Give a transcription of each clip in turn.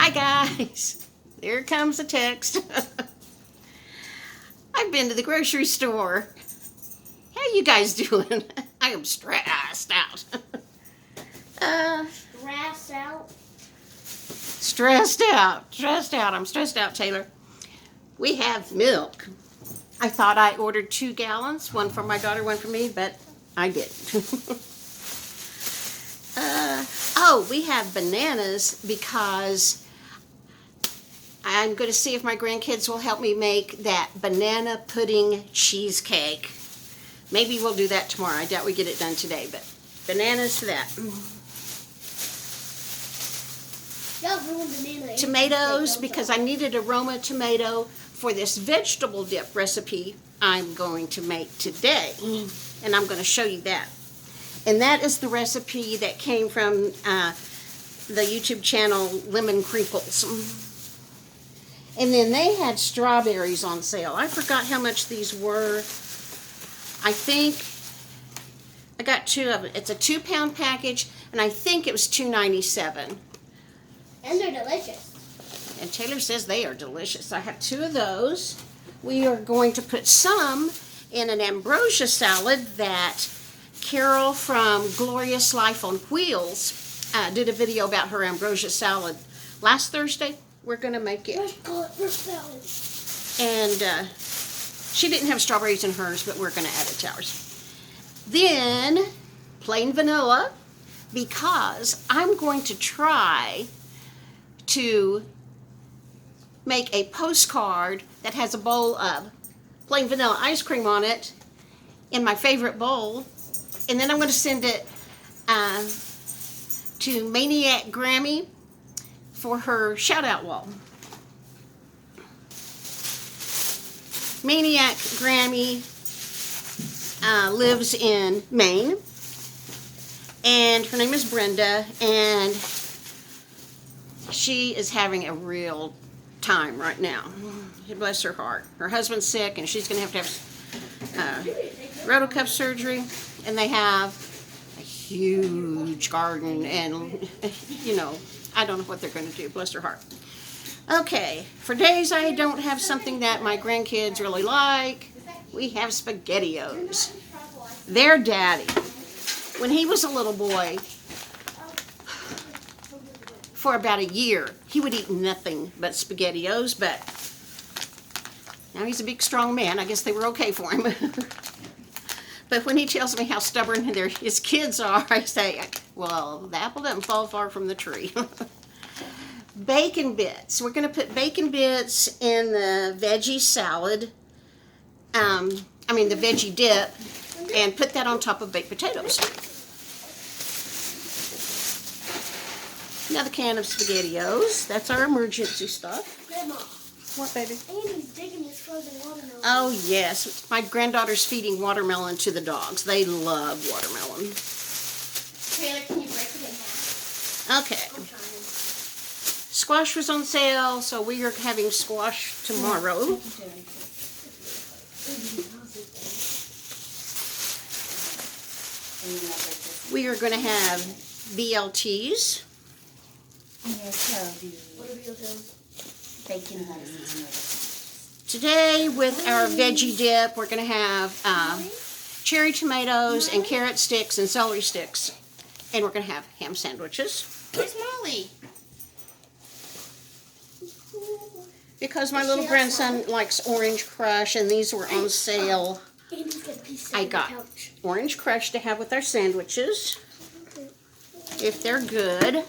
Hi guys, there comes a text. I've been to the grocery store. How you guys doing? I am stressed out. Stressed out? Stressed out. I'm stressed out, Taylor. We have milk. I thought I ordered 2 gallons, one for my daughter, one for me, but I didn't. Oh, we have bananas because I'm going to see if my grandkids will help me make that banana pudding cheesecake. Maybe we'll do that tomorrow. I doubt we get it done today, but bananas for that. Tomatoes, because I needed a Roma tomato for this vegetable dip recipe I'm going to make today. And I'm going to show you that. And that is the recipe that came from the YouTube channel Lemon Crinkles. And then they had strawberries on sale. I forgot how much these were. I think I got 2 of it. It's a 2-pound package, and I think it was $2.97. And they're delicious. And Taylor says they are delicious. I have 2 of those. We are going to put some in an ambrosia salad that Carol from Glorious Life on Wheels did a video about her ambrosia salad last Thursday. We're going to make it. Let's call it fruit salad. And she didn't have strawberries in hers, but we're going to add it to ours. Then, plain vanilla, because I'm going to try to make a postcard that has a bowl of plain vanilla ice cream on it in my favorite bowl. And then I'm going to send it to Maniac Grammy for her shout-out wall. Maniac Grammy lives in Maine, and her name is Brenda, and she is having a real time right now. Bless her heart. Her husband's sick, and she's going to have rotocuff surgery, and they have a huge garden, and, you know, I don't know what they're going to do. Bless her heart. Okay, for days I don't have something that my grandkids really like. We have SpaghettiOs. Their daddy, when he was a little boy, for about a year, he would eat nothing but SpaghettiOs, but now he's a big, strong man. I guess they were okay for him. But when he tells me how stubborn his kids are, I say, well, the apple doesn't fall far from the tree. Bacon bits. We're going to put bacon bits in the veggie salad, the veggie dip, and put that on top of baked potatoes. Another can of SpaghettiOs. That's our emergency stuff. Grandma. What, baby? Andy's digging his frozen watermelon. Oh, yes. My granddaughter's feeding watermelon to the dogs. They love watermelon. Taylor, can you break it in half? Okay. I'm trying. Squash was on sale, so we are having squash tomorrow. We are going to have BLTs. What are BLTs? Bacon. Today, with our veggie dip, we're going to have cherry tomatoes and carrot sticks and celery sticks. And we're going to have ham sandwiches. Where's Molly? Because my little grandson likes Orange Crush, and these were on sale. Andy's got a piece I on the got couch. Orange Crush to have with our sandwiches. If they're good.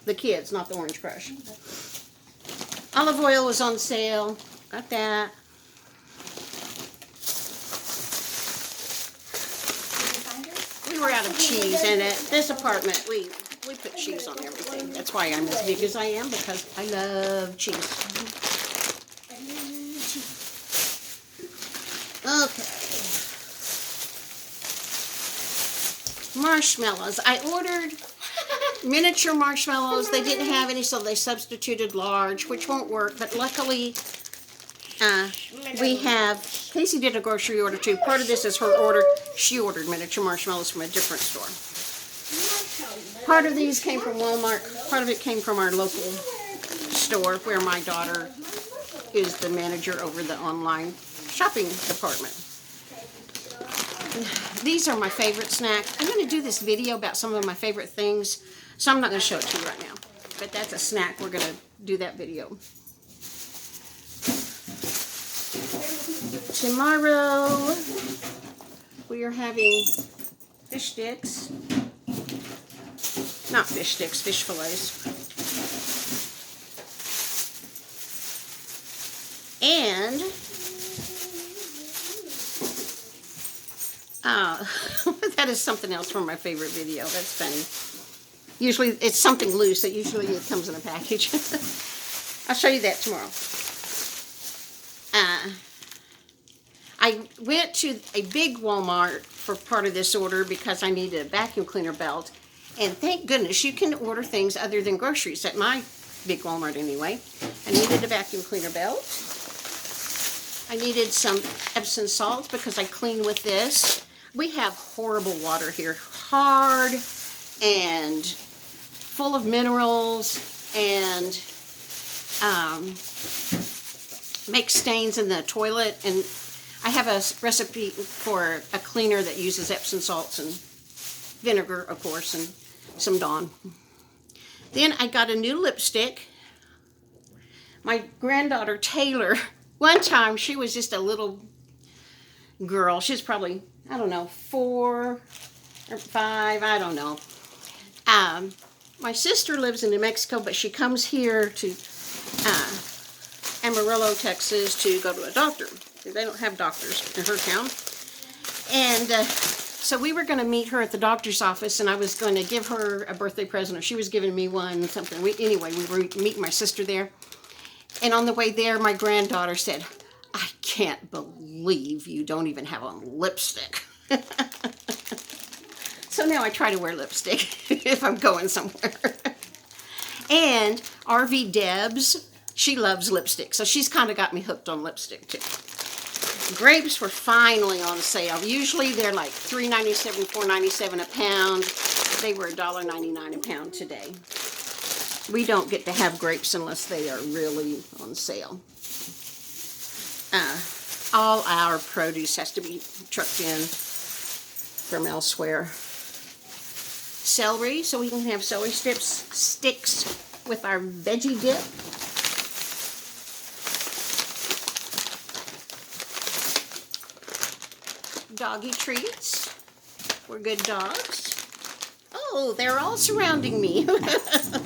The kids, not the Orange Crush. Olive oil was on sale. Got that. We were out of cheese, and at this apartment, we put cheese on everything. That's why I'm as big as I am, because I love cheese. Okay. Marshmallows. I ordered miniature marshmallows. They didn't have any, so they substituted large, which won't work, but luckily we have, Casey did a grocery order too. Part of this is her order. She ordered miniature marshmallows from a different store. Part of these came from Walmart. Part of it came from our local store where my daughter is the manager over the online shopping department. These are my favorite snacks. I'm going to do this video about some of my favorite things, so I'm not going to show it to you right now. But that's a snack. We're going to do that video. Tomorrow, we are having fish sticks. Not fish sticks, fish fillets. And that is something else from my favorite video. That's funny. Usually it's something loose. Usually it comes in a package. I'll show you that tomorrow. I went to a big Walmart for part of this order because I needed a vacuum cleaner belt. And thank goodness you can order things other than groceries at my big Walmart anyway. I needed a vacuum cleaner belt. I needed some Epsom salt because I clean with this. We have horrible water here. Hard and full of minerals and makes stains in the toilet. And I have a recipe for a cleaner that uses Epsom salts and vinegar, of course, and some Dawn. Then I got a new lipstick. My granddaughter Taylor, one time she was just a little girl. She's probably, I don't know, 4 or 5, I don't know. My sister lives in New Mexico, but she comes here to Amarillo, Texas to go to a doctor. They don't have doctors in her town. And so we were going to meet her at the doctor's office, and I was going to give her a birthday present, or she was giving me one, something. Anyway, we were meeting my sister there. And on the way there, my granddaughter said, "I can't believe you don't even have on lipstick." So now I try to wear lipstick if I'm going somewhere. And RV Debs, she loves lipstick, so she's kind of got me hooked on lipstick too. Grapes were finally on sale. Usually they're like $3.97, $4.97 a pound. They were $1.99 a pound today. We don't get to have grapes unless they are really on sale. All our produce has to be trucked in from elsewhere. Celery, so we can have celery sticks with our veggie dip. Doggy treats. We're good dogs. Oh, they're all surrounding me. Potato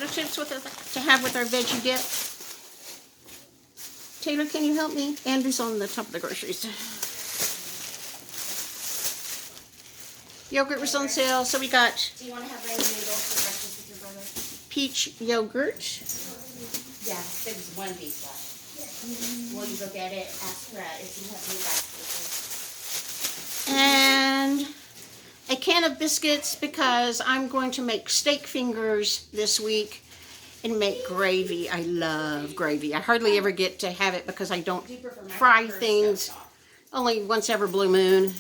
chips to have with our veggie dip. Taylor, can you help me? Andrew's on the top of the groceries. Yogurt was on sale, so we got Do you want to have ramen noodles for breakfast with your brother? peach yogurt. Yeah, there's one piece left. Will you go get it? Ask Brett if you have new baskets. And a can of biscuits because I'm going to make steak fingers this week and make gravy. I love gravy. I hardly ever get to have it because I don't fry things only once every blue moon.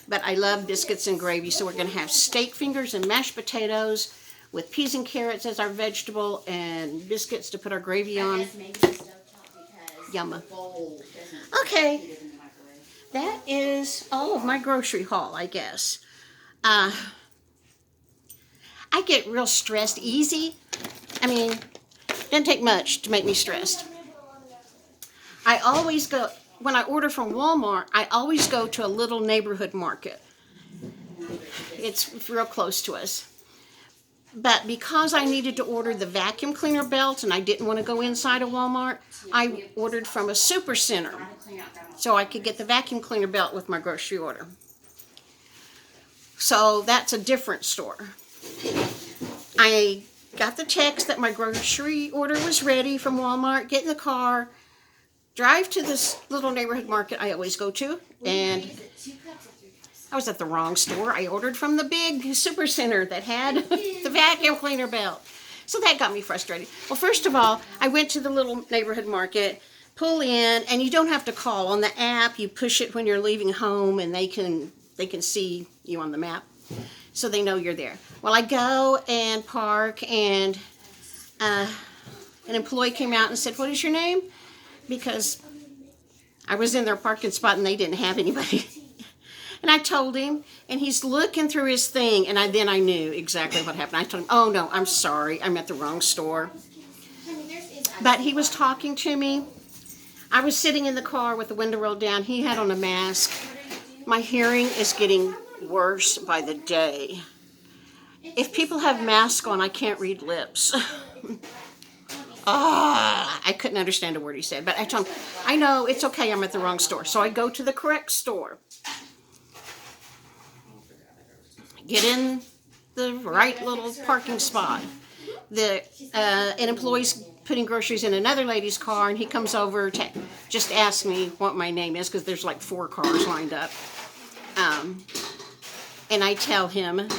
But I love biscuits and gravy, so we're going to have steak fingers and mashed potatoes with peas and carrots as our vegetable and biscuits to put our gravy on. Maybe the stovetop because Yum. the bowl doesn't Okay. heat it in the microwave. That is all of my grocery haul, I guess. I get real stressed easy. I mean, it doesn't take much to make me stressed. I always go, when I order from Walmart, I always go to a little neighborhood market. It's real close to us. But because I needed to order the vacuum cleaner belt and I didn't want to go inside a Walmart, I ordered from a super center so I could get the vacuum cleaner belt with my grocery order. So that's a different store. I got the text that my grocery order was ready from Walmart, get in the car, drive to this little neighborhood market I always go to, and I was at the wrong store. I ordered from the big super center that had the vacuum cleaner belt. So that got me frustrated. Well, first of all, I went to the little neighborhood market. pull in, and you don't have to call. On the app, you push it when you're leaving home, and they can see you on the map, so they know you're there. Well, I go and park, and an employee came out and said, "What is your name?" Because I was in their parking spot, and they didn't have anybody. And I told him, and he's looking through his thing, and then I knew exactly what happened. I told him, "Oh, no, I'm sorry. I'm at the wrong store." But he was talking to me. I was sitting in the car with the window rolled down. He had on a mask. My hearing is getting worse by the day. If people have masks on, I can't read lips. I couldn't understand a word he said. But I told him, "I know, it's okay. I'm at the wrong store." So I go to the correct store. Get in the right little parking spot. An employee's putting groceries in another lady's car, and he comes over to just ask me what my name is, because there's like 4 cars lined up. And I tell him,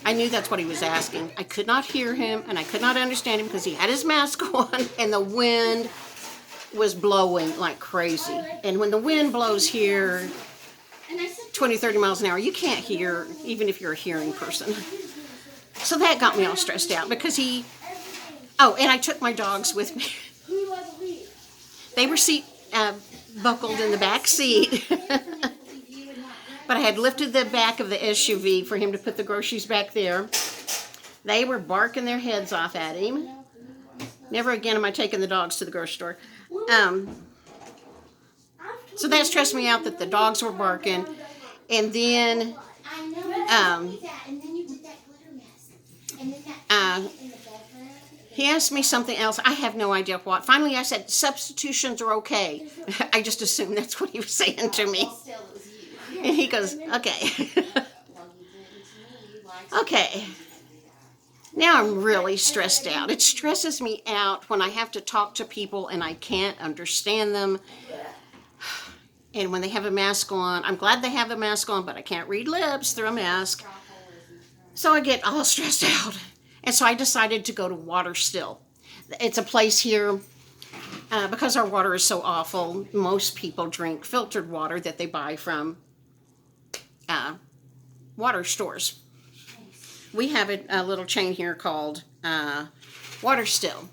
I knew that's what he was asking. I could not hear him, and I could not understand him because he had his mask on, and the wind was blowing like crazy. And when the wind blows here 20, 30 miles an hour, you can't hear, even if you're a hearing person. So that got me all stressed out because and I took my dogs with me. They were buckled in the back seat. But I had lifted the back of the SUV for him to put the groceries back there. They were barking their heads off at him. Never again am I taking the dogs to the grocery store. So that stressed me out that the dogs were barking. And then he asked me something else. I have no idea what. Finally, I said, "Substitutions are okay." I just assumed that's what he was saying to me. And he goes, "Okay." Okay. Now I'm really stressed out. It stresses me out when I have to talk to people and I can't understand them. And when they have a mask on, I'm glad they have a mask on, but I can't read lips through a mask. So I get all stressed out. And so I decided to go to Water Still. It's a place here, because our water is so awful, most people drink filtered water that they buy from water stores. We have a little chain here called Water Still.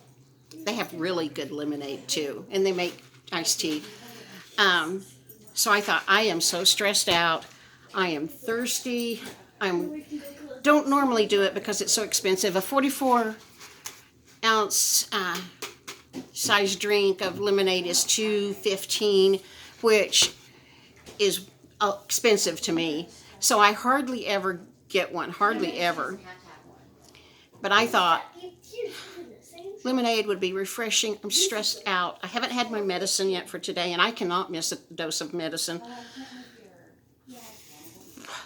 They have really good lemonade too, and they make iced tea. So I thought, I am so stressed out. I am thirsty. Don't normally do it because it's so expensive. A 44-ounce size drink of lemonade is $2.15, which is expensive to me. So I hardly ever get one, hardly ever. But I thought lemonade would be refreshing. I'm stressed out. I haven't had my medicine yet for today, and I cannot miss a dose of medicine.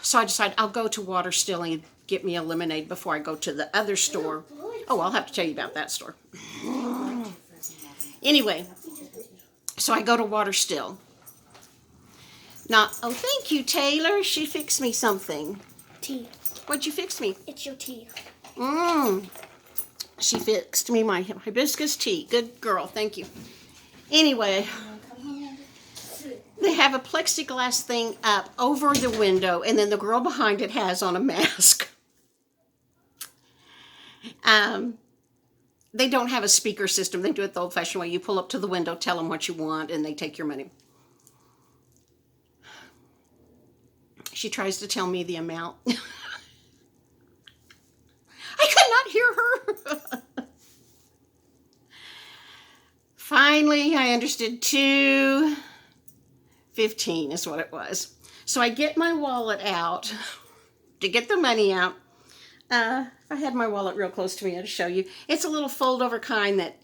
So I decided I'll go to Water Still and get me a lemonade before I go to the other store. Oh, I'll have to tell you about that store. Anyway, so I go to Water Still. Now, oh, thank you, Taylor. She fixed me something. Tea. What'd you fix me? It's your tea. She fixed me my hibiscus tea. Good girl, thank you. Anyway, they have a plexiglass thing up over the window, and then the girl behind it has on a mask. They don't have a speaker system. They do it the old-fashioned way. You pull up to the window, tell them what you want, and they take your money. She tries to tell me the amount. I could not hear her. Finally, I understood $2.15 is what it was. So I get my wallet out to get the money out. I had my wallet real close to me to show you. It's a little fold-over kind that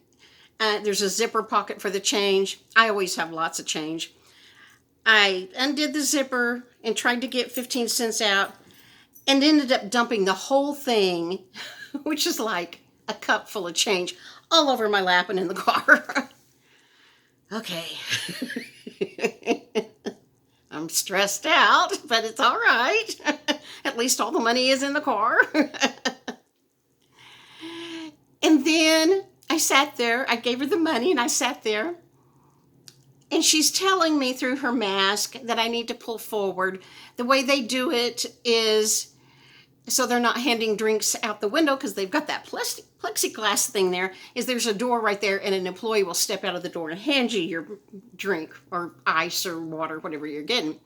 there's a zipper pocket for the change. I always have lots of change. I undid the zipper and tried to get 15 cents out and ended up dumping the whole thing, which is like a cup full of change, all over my lap and in the car. Okay. I'm stressed out, but it's all right. At least all the money is in the car. And then I sat there. I gave her the money and I sat there. And she's telling me through her mask that I need to pull forward. The way they do it is so they're not handing drinks out the window because they've got that plexiglass thing there, is there's a door right there and an employee will step out of the door and hand you your drink or ice or water, whatever you're getting.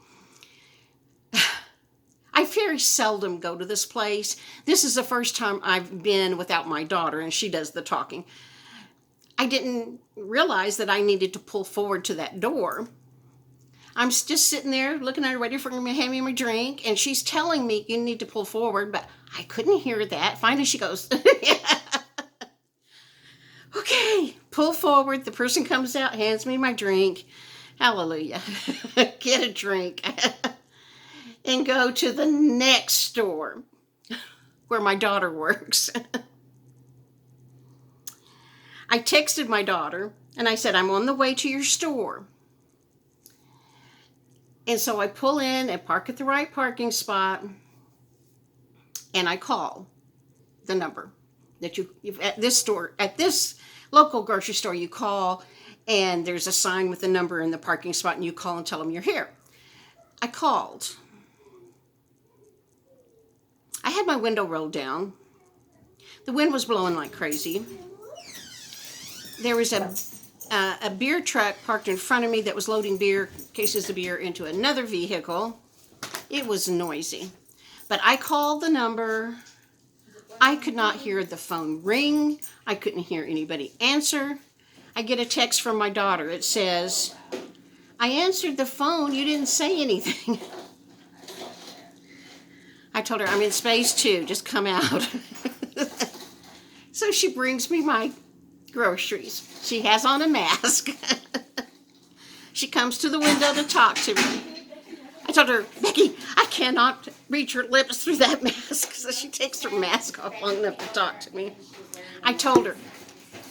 I very seldom go to this place. This is the first time I've been without my daughter and she does the talking. I didn't realize that I needed to pull forward to that door. I'm just sitting there looking at her, ready for me to hand me my drink, and she's telling me you need to pull forward, but I couldn't hear that. Finally, she goes, okay, pull forward. The person comes out, hands me my drink. Hallelujah. Get a drink. And go to the next store where my daughter works. I texted my daughter, and I said, I'm on the way to your store. And so I pull in and park at the right parking spot, and I call the number that you at this store, at this local grocery store, you call, and there's a sign with the number in the parking spot, and you call and tell them you're here. I called. I had my window rolled down. The wind was blowing like crazy. There was a beer truck parked in front of me that was loading cases of beer into another vehicle. It was noisy. But I called the number. I could not hear the phone ring. I couldn't hear anybody answer. I get a text from my daughter. It says, I answered the phone. You didn't say anything. I told her, I'm in space too. Just come out. So she brings me my groceries. She has on a mask. She comes to the window to talk to me. I told her, Becky, I cannot reach her lips through that mask. So she takes her mask off long enough to talk to me. I told her,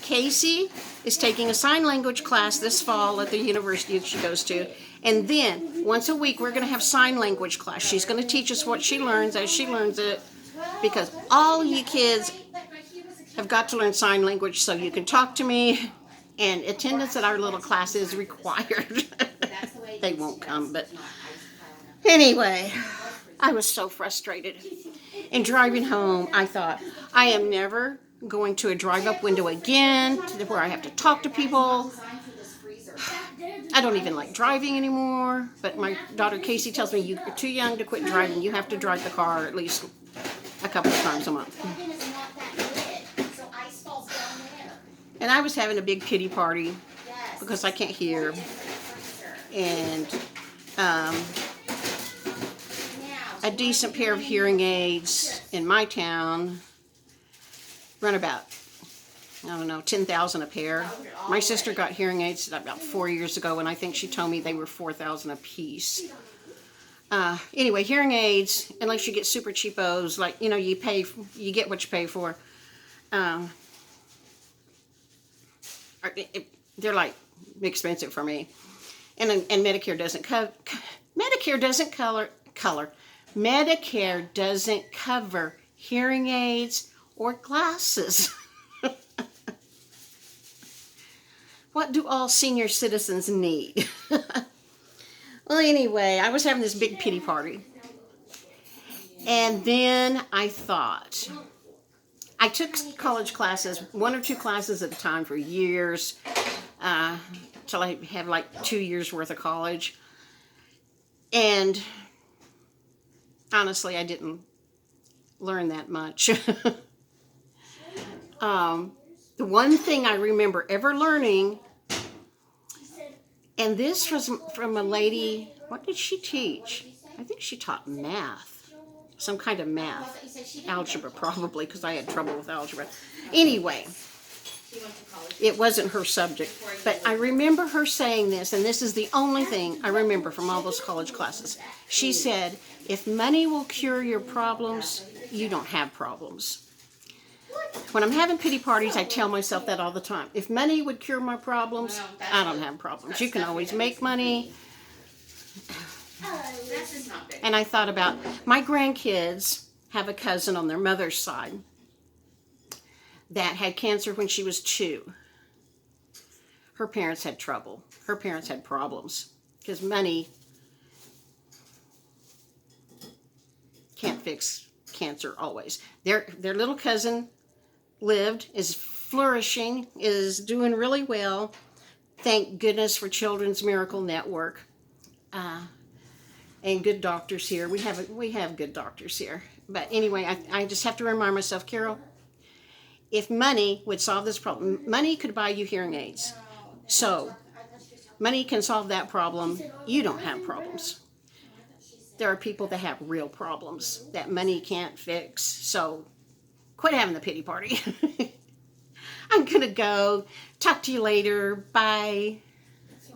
Casey is taking a sign language class this fall at the university she goes to. And then once a week, we're going to have sign language class. She's going to teach us what she learns as she learns it. Because all you kids have got to learn sign language so you can talk to me, and attendance at our little class is required. They won't come, but anyway, I was so frustrated. And driving home, I thought, I am never going to a drive-up window again where I have to talk to people. I don't even like driving anymore, but my daughter Casey tells me you're too young to quit driving. You have to drive the car at least a couple of times a month. And I was having a big pity party because I can't hear. And a decent pair of hearing aids in my town run about, I don't know, $10,000 a pair. My sister got hearing aids about 4 years ago, and I think she told me they were $4,000 a piece. Anyway, hearing aids, unless you get super cheapos, like, you know, you get what you pay for. They're like expensive for me, and Medicare doesn't Medicare doesn't cover hearing aids or glasses. What do all senior citizens need? Well, anyway, I was having this big pity party, and then I thought. I took college classes, 1 or 2 classes at a time for years, till I had like 2 years worth of college. And honestly, I didn't learn that much. The one thing I remember ever learning, and this was from a lady, what did she teach? I think she taught math. Some kind of math. Algebra, probably, because I had trouble with algebra. Anyway, it wasn't her subject. But I remember her saying this, and this is the only thing I remember from all those college classes. She said, if money will cure your problems, you don't have problems. When I'm having pity parties, I tell myself that all the time. If money would cure my problems, I don't have problems. You can always make money. And I thought about my grandkids have a cousin on their mother's side that had cancer when she was 2. Her parents had trouble. Her parents had problems because money can't fix cancer always. Their little cousin lived, is flourishing, is doing really well. Thank goodness for Children's Miracle Network. And good doctors here. We have good doctors here. But anyway, I just have to remind myself, Carol, if money would solve this problem, money could buy you hearing aids. So, money can solve that problem. You don't have problems. There are people that have real problems that money can't fix. So, quit having the pity party. I'm going to go. Talk to you later. Bye.